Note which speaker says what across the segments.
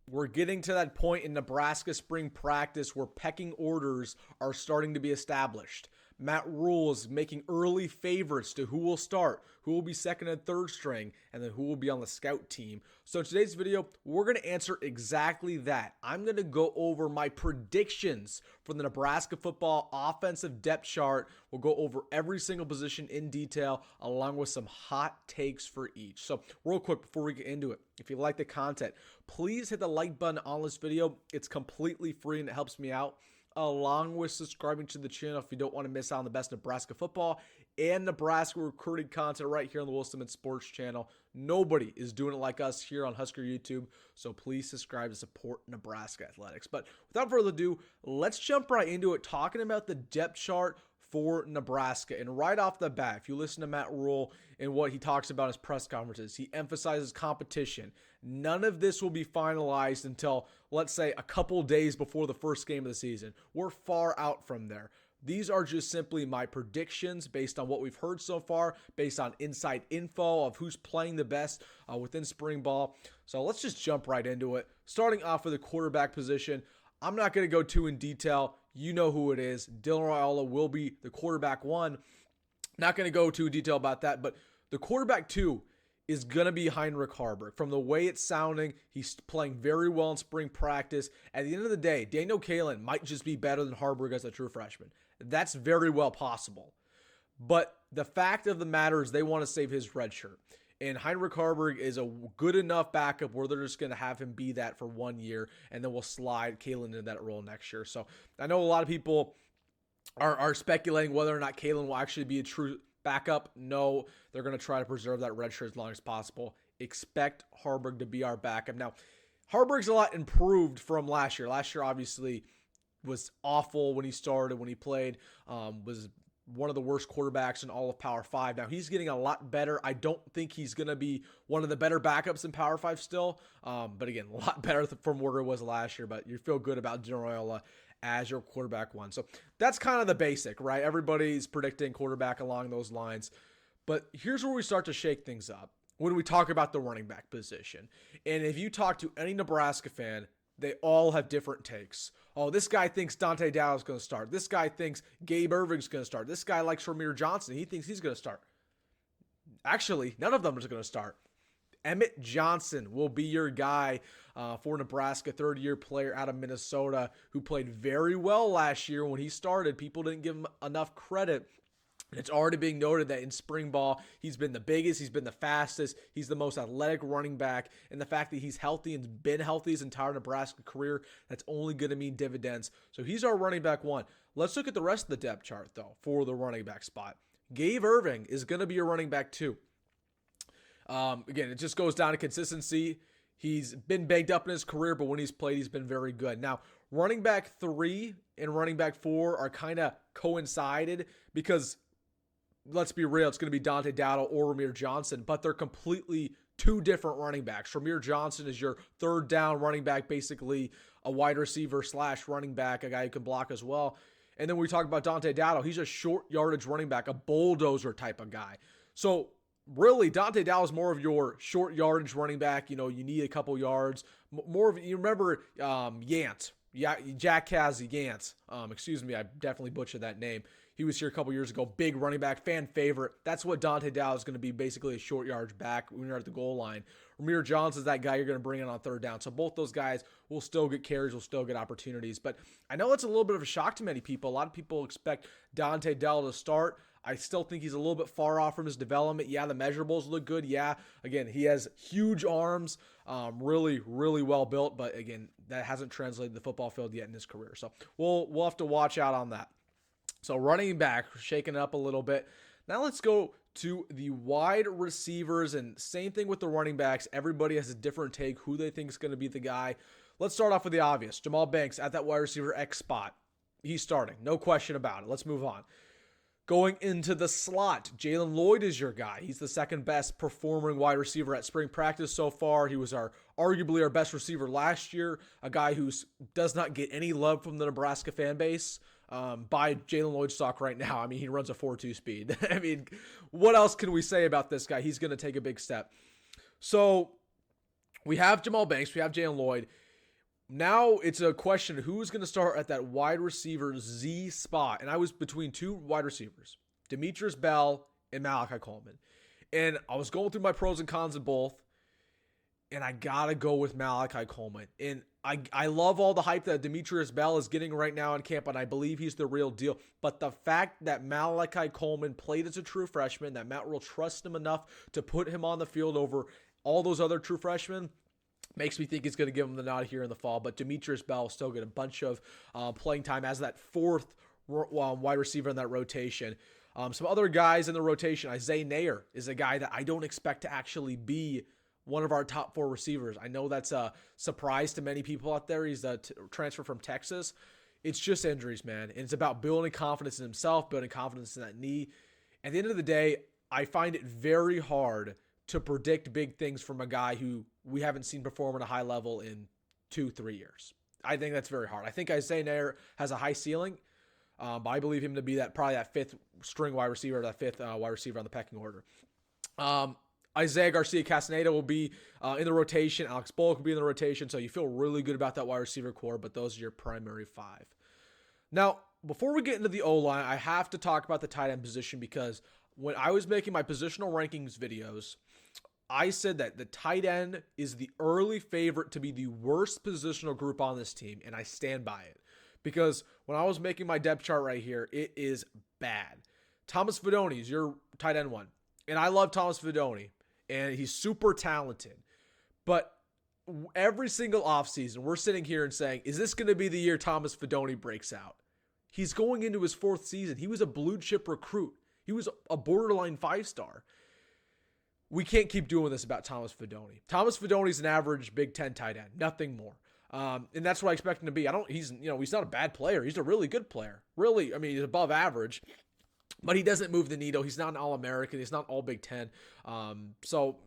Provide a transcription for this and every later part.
Speaker 1: We're getting to that point in Nebraska spring practice where pecking orders are starting to be established. Matt Rhule is making early favorites to who will start, who will be second and third string, and then who will be on the scout team. So in today's video, we're going to answer exactly that. I'm going to go over my predictions for the Nebraska football offensive depth chart. We'll go over every single position in detail, along with some hot takes for each. So real quick before we get into it, if you like the content, please hit the like button on this video. It's completely free and it helps me out, along with subscribing to the channel if you don't want to miss out on the best Nebraska football and Nebraska recruiting content right here on the Wilson Sports channel. Nobody is doing it like us here on Husker YouTube, so please subscribe to support Nebraska athletics. But without further ado, let's jump right into it, talking about the depth chart for Nebraska. And right off the bat, if you listen to Matt Rhule and what he talks about in his press conferences, he emphasizes competition. None of this will be finalized until, let's say, a couple days before the first game of the season. We're far out from there. These are just simply my predictions based on what we've heard so far, based on inside info of who's playing the best within spring ball. So let's just jump right into it. Starting off with the quarterback position, I'm not going to go too in detail. You know who it is. Dylan Raiola will be the quarterback one. Not going to go too in detail about that, but the quarterback two is going to be Heinrich Haarberg. From the way it's sounding, he's playing very well in spring practice. At the end of the day, Daniel Kaelin might just be better than Haarberg as a true freshman. That's very well possible. But the fact of the matter is they want to save his red shirt. And Heinrich Haarberg is a good enough backup where they're just going to have him be that for 1 year, and then we'll slide Kaelin into that role next year. So I know a lot of people are speculating whether or not Kaelin will actually be a true backup. No, they're going to try to preserve that red shirt as long as possible. Expect Haarberg to be our backup. Now, Haarberg's a lot improved from last year. Last year, obviously, was awful when he started, when he played, was one of the worst quarterbacks in all of Power 5. Now, he's getting a lot better. I don't think he's going to be one of the better backups in Power 5 still. But again, a lot better from where it was last year. But you feel good about Dylan Raiola as your quarterback one. So that's kind of the basic, right? Everybody's predicting quarterback along those lines. But here's where we start to shake things up when we talk about the running back position. And if you talk to any Nebraska fan, they all have different takes. Oh, this guy thinks Dante Dowd's going to start. This guy thinks Gabe Irving's going to start. This guy likes Ramir Johnson. He thinks he's going to start. Actually, none of them is going to start. Emmett Johnson will be your guy for Nebraska, third-year player out of Minnesota who played very well last year when he started. People didn't give him enough credit. And it's already being noted that in spring ball, he's been the biggest, he's been the fastest, he's the most athletic running back, and the fact that he's healthy and been healthy his entire Nebraska career, that's only going to mean dividends. So he's our running back one. Let's look at the rest of the depth chart, though, for the running back spot. Gabe Irving is going to be your running back two. Again, it just goes down to consistency. He's been banged up in his career, but when he's played, he's been very good. Now, running back 3 and running back 4 are kind of coincided because, let's be real, it's going to be Dante Dowdle or Ramir Johnson, but they're completely two different running backs. Ramir Johnson is your third down running back, basically a wide receiver / running back, a guy who can block as well. And then we talk about Dante Dowdle. He's a short yardage running back, a bulldozer type of guy. So really, Dante Dowdle is more of your short yardage running back. You know, you need a couple yards. More of, you remember Yant. Yeah, Jack Kazzy Yant. Excuse me, I definitely butchered that name. He was here a couple years ago. Big running back, fan favorite. That's what Dante Dowdle is going to be, basically a short yardage back when you're at the goal line. Ramir Johnson is that guy you're going to bring in on third down. So both those guys will still get carries, will still get opportunities. But I know it's a little bit of a shock to many people. A lot of people expect Dante Dowdle to start. I still think he's a little bit far off from his development. Yeah, the measurables look good. Yeah, again, he has huge arms, really, really well built. But again, that hasn't translated to the football field yet in his career. So we'll have to watch out on that. So running back, shaking it up a little bit. Now let's go to the wide receivers, and same thing with the running backs. Everybody has a different take, who they think is going to be the guy. Let's start off with the obvious. Jamal Banks at that wide receiver X spot. He's starting. No question about it. Let's move on. Going into the slot, Jalen Lloyd is your guy. He's the second best performing wide receiver at spring practice so far. He was arguably our best receiver last year, a guy who does not get any love from the Nebraska fan base. By Jalen Lloyd's stock right now. I mean, he runs a 4.2 speed. I mean, what else can we say about this guy? He's going to take a big step. So we have Jamal Banks. We have Jalen Lloyd. Now it's a question, who's going to start at that wide receiver Z spot? And I was between two wide receivers, Demetrius Bell and Malachi Coleman. And I was going through my pros and cons of both, and I got to go with Malachi Coleman. And I love all the hype that Demetrius Bell is getting right now in camp, and I believe he's the real deal. But the fact that Malachi Coleman played as a true freshman, that Matt Rhule trusts him enough to put him on the field over all those other true freshmen, makes me think he's going to give him the nod here in the fall. But Demetrius Bell will still get a bunch of playing time as that fourth wide receiver in that rotation. Some other guys in the rotation, Isaiah Nair is a guy that I don't expect to actually be one of our top 4 receivers. I know that's a surprise to many people out there. He's a transfer from Texas. It's just injuries, man. And it's about building confidence in himself, building confidence in that knee. At the end of the day, I find it very hard to predict big things from a guy who we haven't seen perform at a high level in 2-3 years. I think that's very hard. I think Isaiah Nair has a high ceiling. But I believe him to be probably that 5th string wide receiver, that 5th wide receiver on the pecking order. Isaiah Garcia-Castaneda will be in the rotation. Alex Bullock will be in the rotation. So you feel really good about that wide receiver core, but those are your primary 5. Now, before we get into the O-line, I have to talk about the tight end position, because when I was making my positional rankings videos, I said that the tight end is the early favorite to be the worst positional group on this team, and I stand by it. Because when I was making my depth chart right here, it is bad. Thomas Fidone is your tight end 1. And I love Thomas Fidone, and he's super talented. But every single offseason, we're sitting here and saying, is this going to be the year Thomas Fidone breaks out? He's going into his 4th season. He was a blue chip recruit. He was a borderline 5-star. We can't keep doing this about Thomas Fidone. Thomas Fidone is an average Big Ten tight end, nothing more. And that's what I expect him to be. He's not a bad player. He's a really good player. Really, he's above average, but he doesn't move the needle. He's not an All-American. He's not all Big Ten. So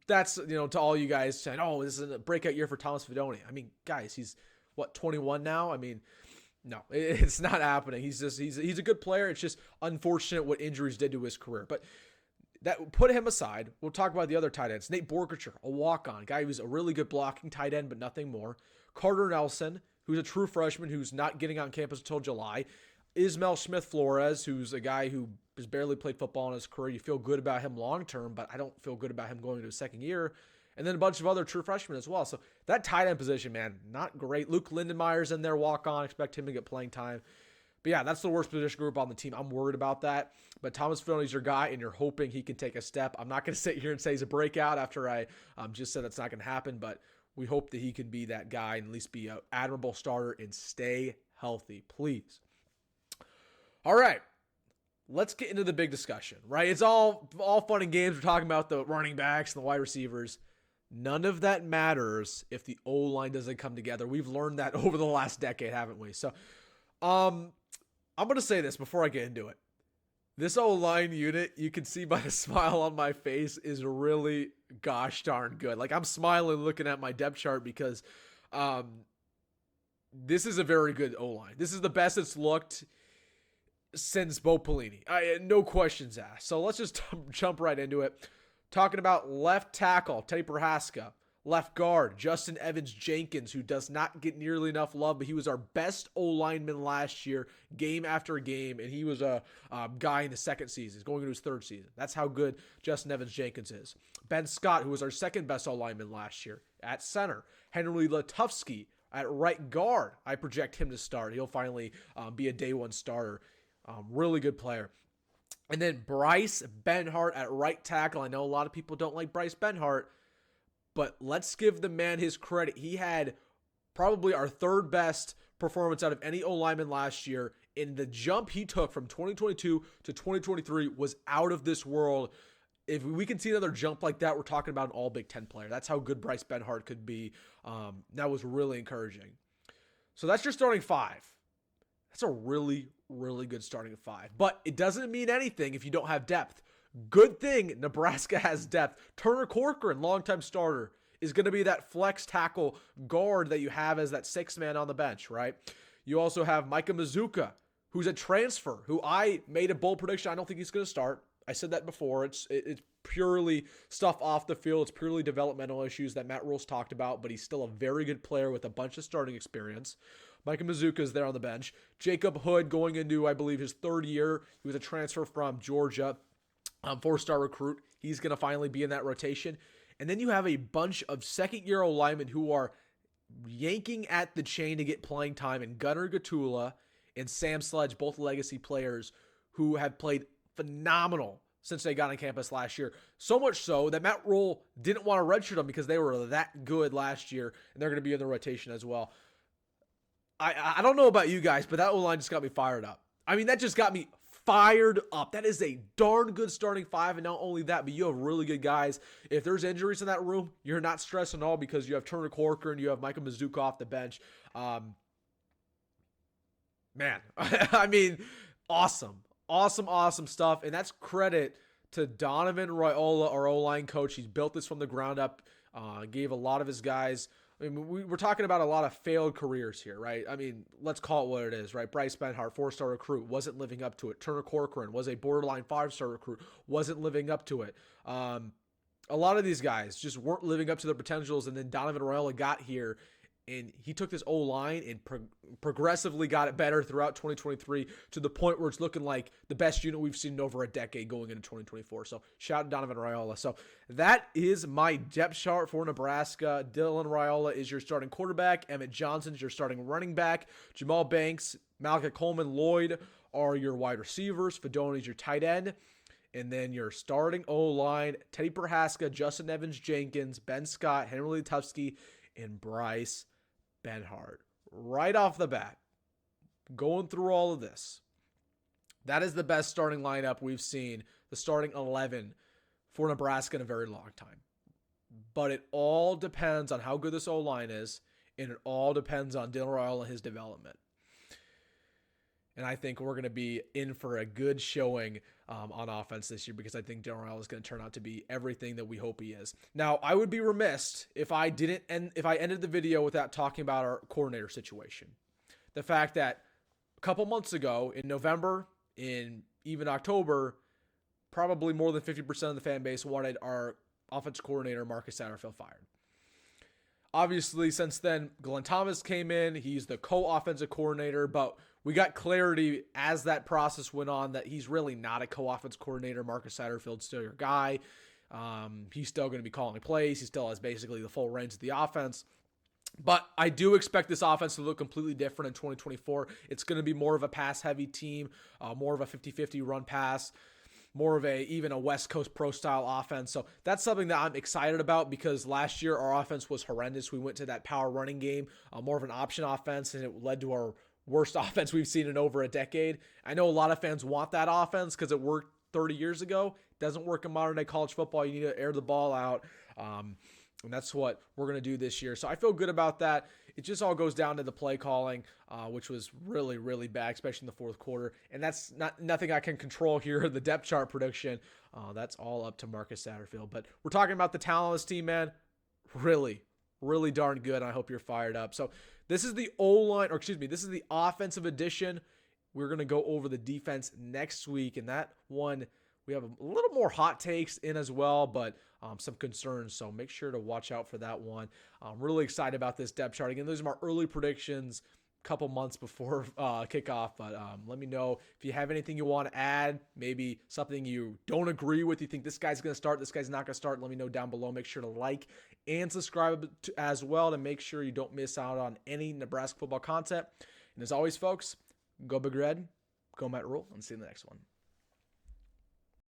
Speaker 1: that's, to all you guys saying, oh, this is a breakout year for Thomas Fidone. Guys, he's 21 now? No, it's not happening. He's a good player. It's just unfortunate what injuries did to his career. But that, put him aside. We'll talk about the other tight ends. Nate Borkacher, a walk-on guy who's a really good blocking tight end, but nothing more. Carter Nelson, who's a true freshman who's not getting on campus until July. Ismail Smith-Flores, who's a guy who has barely played football in his career. You feel good about him long-term, but I don't feel good about him going into his 2nd year. And then a bunch of other true freshmen as well. So that tight end position, man, not great. Luke Lindenmeyer's in there, walk-on. Expect him to get playing time. But yeah, that's the worst position group on the team. I'm worried about that. But Thomas Fidone's your guy, and you're hoping he can take a step. I'm not going to sit here and say he's a breakout after I just said that's not going to happen. But we hope that he can be that guy and at least be an admirable starter and stay healthy, please. All right, let's get into the big discussion, right? It's all fun and games. We're talking about the running backs and the wide receivers. None of that matters if the O-line doesn't come together. We've learned that over the last decade, haven't we? So, I'm going to say this before I get into it. This O-line unit, you can see by the smile on my face, is really gosh darn good. Like, I'm smiling looking at my depth chart because this is a very good O-line. This is the best it's looked since Bo Pelini. No questions asked. So let's just jump right into it. Talking about left tackle, Teddy Prohaska. Left guard, Justin Evans-Jenkins, who does not get nearly enough love, but he was our best O-lineman last year, game after game, and he was a guy in the 2nd season. He's going into his 3rd season. That's how good Justin Evans-Jenkins is. Ben Scott, who was our 2nd best O-lineman last year, at center. Henry Latufsky at right guard. I project him to start. He'll finally be a day 1 starter. Really good player. And then Bryce Benhart at right tackle. I know a lot of people don't like Bryce Benhart, but let's give the man his credit. He had probably our 3rd best performance out of any O-lineman last year. And the jump he took from 2022 to 2023 was out of this world. If we can see another jump like that, we're talking about an all Big Ten player. That's how good Bryce Benhart could be. That was really encouraging. So that's your starting 5. That's a really, really good starting 5. But it doesn't mean anything if you don't have depth. Good thing Nebraska has depth. Turner Corcoran, longtime starter, is going to be that flex tackle guard that you have as that 6th man on the bench, right? You also have Micah Mazuka, who's a transfer, who I made a bold prediction. I don't think he's going to start. I said that before. It's purely stuff off the field. It's purely developmental issues that Matt Rhule's talked about, but he's still a very good player with a bunch of starting experience. Micah Mazuka is there on the bench. Jacob Hood going into, I believe, his third year. He was a transfer from Georgia, 4-star recruit. He's going to finally be in that rotation. And then you have a bunch of second-year linemen who are yanking at the chain to get playing time, and Gunnar Gatula and Sam Sledge, both legacy players who have played phenomenal since they got on campus last year. So much so that Matt Rhule didn't want to redshirt them because they were that good last year, and they're going to be in the rotation as well. I don't know about you guys, but that O-line just got me fired up. I mean, that just got me fired up. That is a darn good starting five, and not only that, but you have really good guys. If there's injuries in that room, you're not stressing at all because you have Turner Corcoran, you have Micah Mazuka off the bench. Man, I mean, awesome stuff, and that's credit to Donovan Raiola, our O-line coach. He's built this from the ground up, gave a lot of his guys. I mean, we're talking about a lot of failed careers here, right? I mean, let's call it what it is, right? Bryce Benhart, 4-star recruit, wasn't living up to it. Turner Corcoran was a borderline 5-star recruit, wasn't living up to it. A lot of these guys just weren't living up to their potentials, and then Donovan Raiola got here, and he took this O-line and progressively got it better throughout 2023 to the point where it's looking like the best unit we've seen in over a decade going into 2024. So shout out to Donovan Raiola. So that is my depth chart for Nebraska. Dylan Raiola is your starting quarterback. Emmett Johnson's your starting running back. Jamal Banks, Malachi Coleman, Lloyd are your wide receivers. Fedoni's your tight end. And then your starting O-line, Teddy Prohaska, Justin Evans-Jenkins, Ben Scott, Henry Letufsky, and Bryce Benhart. Right off the bat, going through all of this, that is the best starting lineup we've seen, the starting 11 for Nebraska in a very long time. But it all depends on how good this O-line is, and it all depends on Dylan Raiola and his development. And I think we're going to be in for a good showing on offense this year because I think Dylan Raiola is going to turn out to be everything that we hope he is. Now, I would be remiss if I ended the video without talking about our coordinator situation. The fact that a couple months ago in November, in even October, probably more than 50% of the fan base wanted our offensive coordinator, Marcus Satterfield, fired. Obviously, since then, Glenn Thomas came in. He's the co-offensive coordinator, but we got clarity as that process went on that he's really not a co-offense coordinator. Marcus Satterfield's still your guy. He's still going to be calling plays. He still has basically the full reins of the offense. But I do expect this offense to look completely different in 2024. It's going to be more of a pass-heavy team, more of a 50-50 run pass, more of even a West Coast pro style offense. So that's something that I'm excited about because last year our offense was horrendous. We went to that power running game, more of an option offense, and it led to our worst offense we've seen in over a decade. I know a lot of fans want that offense because it worked 30 years ago. It doesn't work in modern day college football. You need to air the ball out. And that's what we're going to do this year. So I feel good about that. It just all goes down to the play calling, which was really, really bad, especially in the fourth quarter. And that's nothing I can control here. The depth chart prediction, that's all up to Marcus Satterfield. But we're talking about the talent of this team, man. Really, really darn good. And I hope you're fired up. So this is the this is the offensive edition. We're going to go over the defense next week. And that one, we have a little more hot takes in as well, but some concerns. So make sure to watch out for that one. I'm really excited about this depth chart. Again, those are my early predictions a couple months before kickoff. But let me know if you have anything you want to add, maybe something you don't agree with. You think this guy's going to start, this guy's not going to start. Let me know down below. Make sure to like and subscribe as well to make sure you don't miss out on any Nebraska football content. And as always, folks, go Big Red, go Matt Rhule, and see you in the next one.